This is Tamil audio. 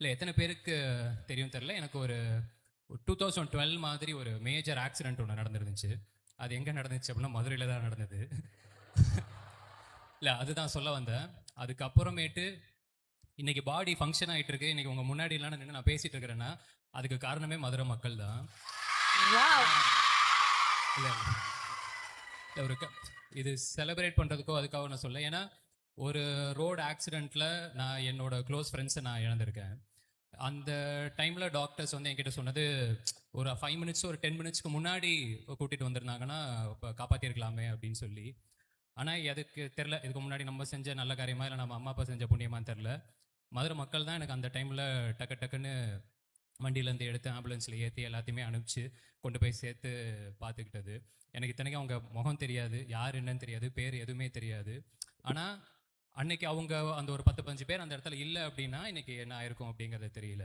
இல்லை எத்தனை பேருக்கு தெரியும் தெரில, எனக்கு ஒரு 2012 மாதிரி ஒரு மேஜர் ஆக்சிடென்ட் ஒன்று நடந்துருந்துச்சு. அது எங்கே நடந்துச்சு அப்படின்னா மதுரையில் தான் நடந்தது. இல்லை அதுதான் சொல்ல வந்தேன். அதுக்கப்புறமேட்டு இன்னைக்கு பாடி ஃபங்க்ஷன் ஆகிட்டு இருக்கு. இன்னைக்கு உங்கள் முன்னாடிலாம் நின்று நான் பேசிட்டு இருக்கிறேன்னா அதுக்கு காரணமே மதுரை மக்கள் தான். இல்லை இல்லை ஒரு இது செலிப்ரேட் பண்ணுறதுக்கோ அதுக்காக நான் சொல்ல. ஏன்னா ஒரு ரோடு ஆக்சிடெண்ட்டில் நான் என்னோட க்ளோஸ் ஃப்ரெண்ட்ஸை நான் இழந்திருக்கேன். அந்த டைமில் டாக்டர்ஸ் வந்து என்கிட்ட சொன்னது, ஒரு 5 மினிட்ஸ் ஒரு 10 மினிட்ஸ்க்கு முன்னாடி கூட்டிகிட்டு வந்திருந்தாங்கன்னா இப்போ காப்பாற்றிருக்கலாமே அப்படின்னு சொல்லி. ஆனால் எதுக்கு தெரில, இதுக்கு முன்னாடி நம்ம செஞ்ச நல்ல காரியமா இல்லை நம்ம அம்மா அப்பா செஞ்ச புண்ணியமான்னு தெரில. மதுரை மக்கள் தான் எனக்கு அந்த டைமில் டக்கு டக்குன்னு வண்டியிலேருந்து எடுத்து ஆம்புலன்ஸில் ஏற்றி எல்லாத்தையுமே அனுப்பிச்சு கொண்டு போய் சேர்த்து பார்த்துக்கிட்டது. எனக்கு இத்தனைக்கும் அவங்க முகம் தெரியாது, யார் என்னன்னு தெரியாது, பேர் எதுவுமே தெரியாது. ஆனால் அன்னைக்கு அவங்க அந்த ஒரு 10-15 பேர் அந்த இடத்துல இல்லை அப்படின்னா இன்னைக்கு என்ன ஆயிருக்கும் அப்படிங்கிறது தெரியல.